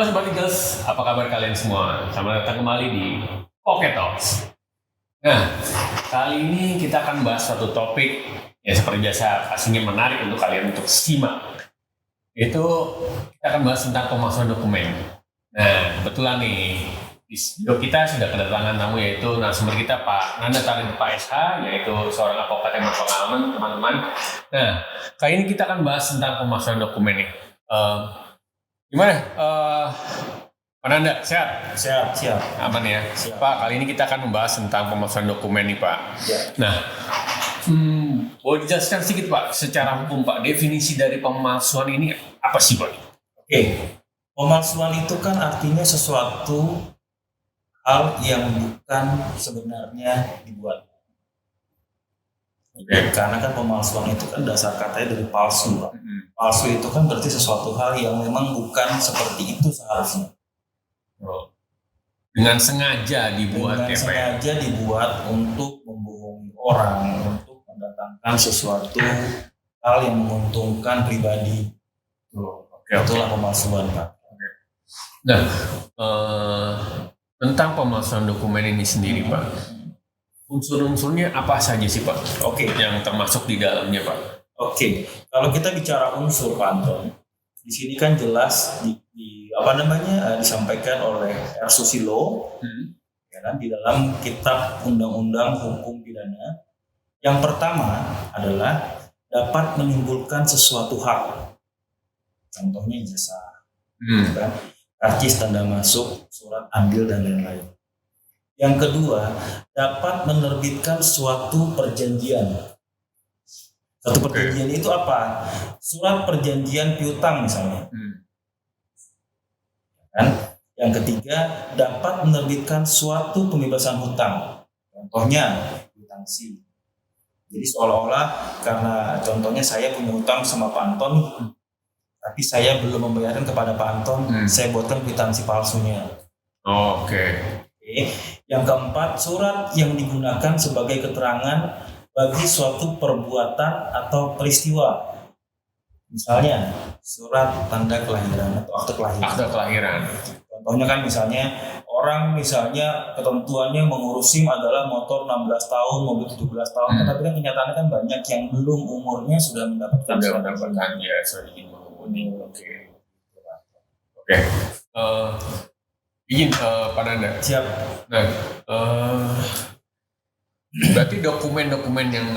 Halo Sobat Eagles, apa kabar kalian semua? Selamat datang kembali di Pocket Talks. Nah, kali ini kita akan bahas satu topik yang seperti biasa pastinya menarik untuk kalian untuk simak. Itu kita akan bahas tentang pemalsuan dokumen. Nah, kebetulan nih di studio kita sudah kedatangan tamu yaitu narasumber kita Pak Nanda Talent Pak SH, yaitu seorang advokat yang berpengalaman, teman-teman. Nah, kali ini kita akan bahas tentang pemalsuan dokumen nih. Gimana? Pak Nanda, sehat? Siap. Aman ya? Siap. Pak, kali ini kita akan membahas tentang pemalsuan dokumen nih Pak. Ya. Nah, boleh dijelaskan sedikit Pak, secara hukum Pak, definisi dari pemalsuan ini apa sih Pak? Oke. Pemalsuan itu kan artinya sesuatu hal yang bukan sebenarnya dibuat. Karena kan pemalsuan itu kan dasar katanya dari palsu, Pak. Palsu itu kan berarti sesuatu hal yang memang bukan seperti itu seharusnya. Dengan sengaja dibuat Dengan ya Pak ya? sengaja dibuat untuk membohongi orang, untuk mendatangkan sesuatu hal yang menguntungkan pribadi. Itulah pemalsuan, Pak. Nah, tentang pemalsuan dokumen ini sendiri Pak, unsur-unsurnya apa saja sih Pak? Oke. Yang termasuk di dalamnya Pak? Oke, kalau kita bicara unsur Pak Anton, di sini kan jelas disampaikan oleh R. Susilo, ya kan, di dalam Kitab Undang-Undang Hukum Pidana. Yang pertama adalah dapat menimbulkan sesuatu hak, contohnya jasa, kan? Karcis tanda masuk, surat andil dan lain-lain. Yang kedua, dapat menerbitkan suatu perjanjian. Suatu perjanjian itu apa? Surat perjanjian piutang misalnya. Kan? Yang ketiga, dapat menerbitkan suatu pembebasan hutang. Contohnya, kwitansi. Jadi seolah-olah karena contohnya saya punya hutang sama Pak Anton, tapi saya belum membayarkan kepada Pak Anton, saya buatkan kwitansi palsunya. Oke. Yang keempat, surat yang digunakan sebagai keterangan bagi suatu perbuatan atau peristiwa. Misalnya, surat tanda kelahiran atau akte kelahiran. Akte kelahiran. Contohnya kan misalnya, orang misalnya ketentuannya mengurus SIM adalah motor 16 tahun, mobil 17 tahun, tapi kan kenyataannya kan banyak yang belum umurnya sudah mendapatkan surat izin mengemudi. Oke. Izin Pak Nanda. Siap. Nah, berarti dokumen-dokumen yang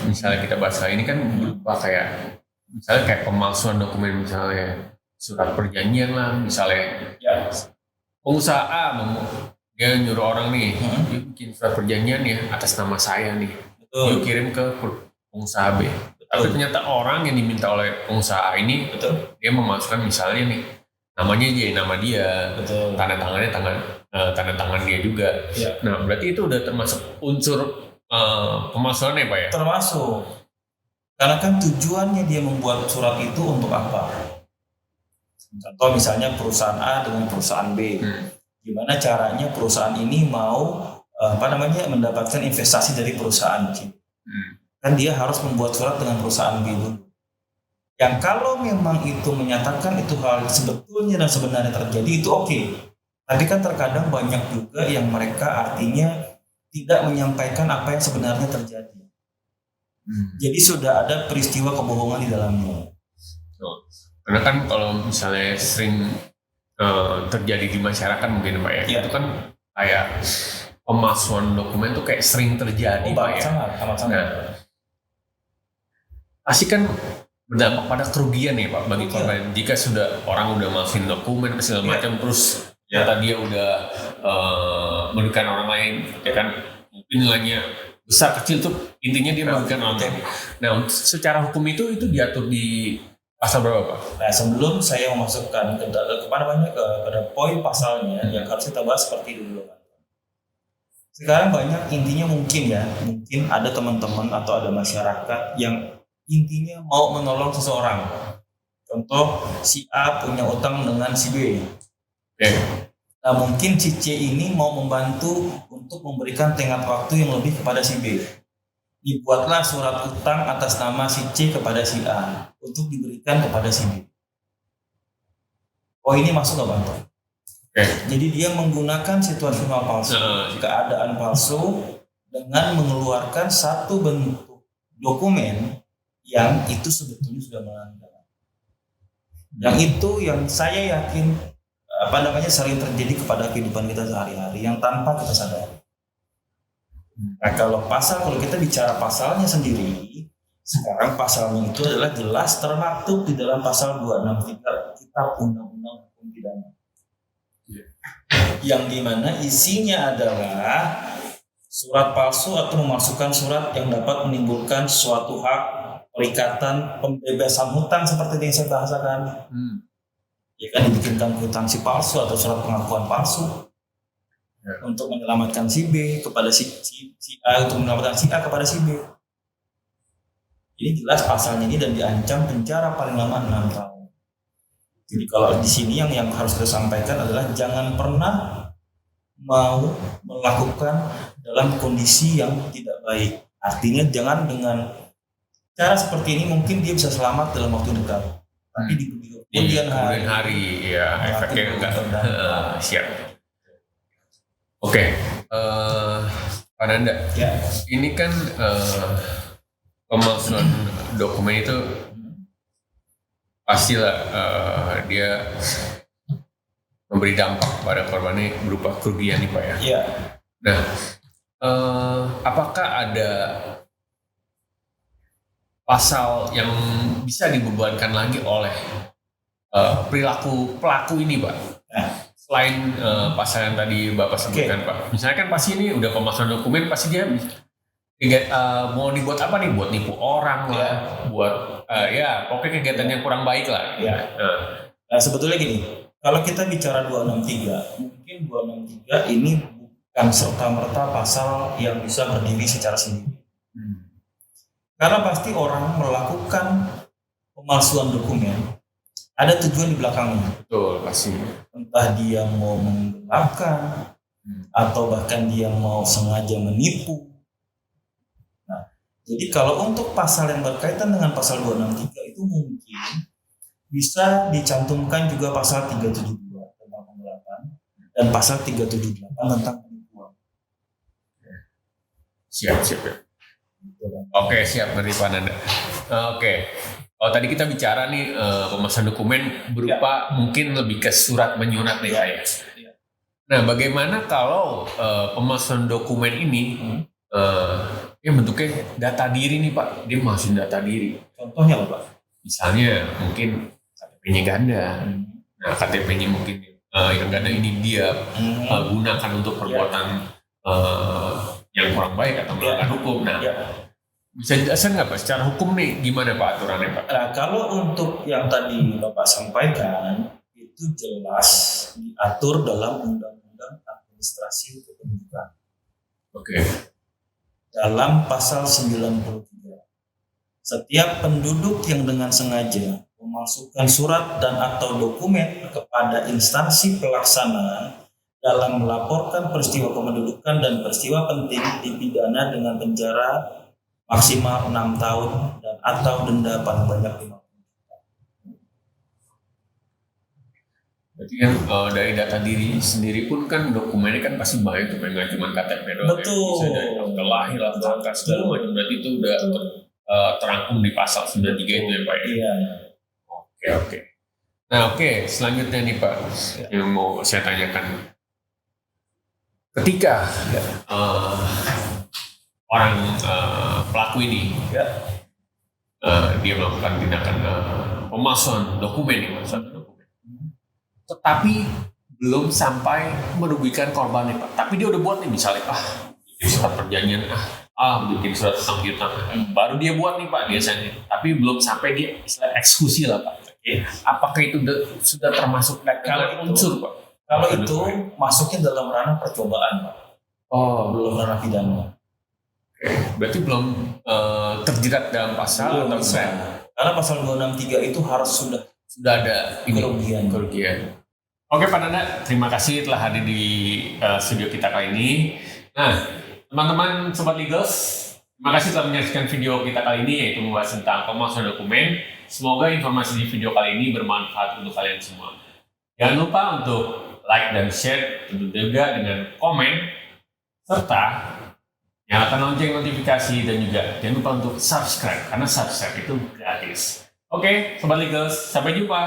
misalnya kita bahas kali ini kan berupa kayak misalnya kayak pemalsuan dokumen, misalnya surat perjanjian lah, misalnya pengusaha A dia nyuruh orang nih, dia bikin surat perjanjian ya atas nama saya nih, dia kirim ke pengusaha B. Tapi ternyata orang yang diminta oleh pengusaha A ini, dia memasukkan misalnya nih namanya jadi nama dia, tanda tangan dia juga. Nah, berarti itu udah termasuk unsur pemalsuan ya Pak ya? Termasuk. Karena kan tujuannya dia membuat surat itu untuk apa? Contoh misalnya perusahaan A dengan perusahaan B. Gimana caranya perusahaan ini mau mendapatkan investasi dari perusahaan C. Kan dia harus membuat surat dengan perusahaan B dulu. Yang kalau memang itu menyatakan itu hal sebetulnya dan sebenarnya terjadi, itu oke. Tapi kan terkadang banyak juga yang mereka artinya tidak menyampaikan apa yang sebenarnya terjadi. Jadi sudah ada peristiwa kebohongan di dalamnya. Karena kan kalau misalnya sering terjadi di masyarakat mungkin Pak ya, itu kan kayak pemalsuan dokumen itu kayak sering terjadi Pak ya. Sangat. Nah, pasti kan berdampak pada kerugian ya Pak bagi korban. Jika sudah orang udah masukin dokumen segala macam, terus ternyata dia udah merugikan orang lain, ya kan, mungkin nilainya besar kecil tuh intinya dia merugikan orang lain. Nah, secara hukum itu diatur di pasal berapa Pak? Nah, sebelum saya memasukkan kepada poin pasalnya yang harus kita bahas seperti itu dulu Pak. Sekarang banyak intinya mungkin ada teman-teman atau ada masyarakat yang intinya mau menolong seseorang. Contoh, si A punya utang dengan si B. Nah, mungkin si C ini mau membantu untuk memberikan tenggat waktu yang lebih kepada si B. Dibuatlah surat utang atas nama si C kepada si A untuk diberikan kepada si B. oh ini masuk nggak Bang? Oke. Jadi dia menggunakan situasional palsu, keadaan palsu dengan mengeluarkan satu bentuk dokumen yang itu sebetulnya sudah melanggar. Yang itu yang saya yakin sering terjadi kepada kehidupan kita sehari-hari yang tanpa kita sadari. Nah kalau kita bicara pasalnya sendiri, sekarang pasalnya itu adalah jelas termaktub di dalam pasal 263 Kitab Undang-Undang Hukum Pidana. Yang dimana isinya adalah surat palsu atau memasukkan surat yang dapat menimbulkan suatu hak, perikatan, pembebasan hutang seperti yang saya bahasakan. Ya kan, dibikinkan kwitansi palsu atau surat pengakuan palsu untuk menyelamatkan si B kepada si A, untuk menyelamatkan si A kepada si B. Ini jelas pasalnya ini dan diancam penjara paling lama 6 tahun. Jadi kalau di sini yang harus kita sampaikan adalah jangan pernah mau melakukan dalam kondisi yang tidak baik. Artinya jangan dengan cara seperti ini mungkin dia bisa selamat dalam waktu dekat. Tapi di kemudian hari ya efeknya enggak siap. Oke, Pak Nanda, ya. Ini kan pemalsuan dokumen itu pastilah dia memberi dampak pada korbannya berupa kerugian nih Pak ya. Iya. Nah, apakah ada pasal yang bisa dibebankan lagi oleh perilaku pelaku ini Pak? Nah. Selain pasal yang tadi Bapak sebutkan Pak. Misalnya kan pasti ini udah pemalsuan dokumen, pasti dia mau dibuat apa nih? Buat nipu orang lah, buat pokoknya kegiatan yang kurang baik lah. Ya. Nah, sebetulnya gini, kalau kita bicara 263, mungkin 263 ini bukan serta-merta pasal yang bisa berdiri secara sendiri. Karena pasti orang melakukan pemalsuan dokumen, ada tujuan di belakangnya. Betul, pasti. Entah dia mau menggelapkan, atau bahkan dia mau sengaja menipu. Jadi kalau untuk pasal yang berkaitan dengan pasal 263 itu mungkin bisa dicantumkan juga pasal 372 tentang penggelapan dan pasal 378 tentang penipuan. Siap ya. Oke, siap dari Pak Nanda. Oke. Oh, tadi kita bicara nih pemalsuan dokumen berupa mungkin lebih ke surat menyurat nih Pak ya. Nah, bagaimana kalau pemalsuan dokumen ini bentuknya data diri nih Pak, dia masukin data diri. Contohnya apa Pak? Misalnya mungkin KTP-nya ganda. Nah KTP-nya mungkin yang ganda ini dia gunakan untuk perbuatan yang kurang baik atau melanggar hukum. Nah bisa dijelaskan nggak Pak secara hukum nih gimana Pak aturannya Pak? Nah kalau untuk yang tadi Bapak sampaikan itu jelas diatur dalam Undang-Undang Administrasi Kependudukan. Oke. Dalam pasal 93, setiap penduduk yang dengan sengaja memasukkan surat dan atau dokumen kepada instansi pelaksana dalam melaporkan peristiwa kependudukan dan peristiwa penting dipidana dengan penjara maksimal 6 tahun dan atau denda paling banyak 50 juta. Berarti kan dari data diri sendiri pun kan dokumennya kan pasti banyak tuh, nggak cuma KTP doang. Betul. Bisa dari akte lahir, akte angka segala macam. Berarti itu udah terangkum di pasal 93 itu ya Pak ya. Iya. Oke. Nah selanjutnya nih Pak yang mau saya tanyakan. Ketika orang pelaku ini dia melakukan tindakan pemalsuan dokumen, tetapi belum sampai merugikan korbannya Pak. Tapi dia udah buat nih misalnya bikin surat perjanjian, bikin surat tentang piutang, baru dia buat nih Pak biasanya. Tapi belum sampai dia istilah eksekusi lah Pak. Apakah itu sudah termasuk kalau unsur Pak? Kalau itu masuknya dalam ranah percobaan Pak. Belum ranah pidana. Berarti belum terjerat dalam pasal atau karena pasal 263 itu harus sudah ada kerugian. Oke Pak Nanda, terima kasih telah hadir di studio kita kali ini. Nah, teman-teman Sobat Legals, terima kasih telah menyaksikan video kita kali ini, yaitu membahas tentang pemalsuan dokumen. Semoga informasi di video kali ini bermanfaat untuk kalian semua. Jangan lupa untuk like dan share, tentu juga dengan komen, serta nyalakan lonceng notifikasi, dan juga jangan lupa untuk subscribe, karena subscribe itu gratis. Oke, Sobat Legal, sampai jumpa.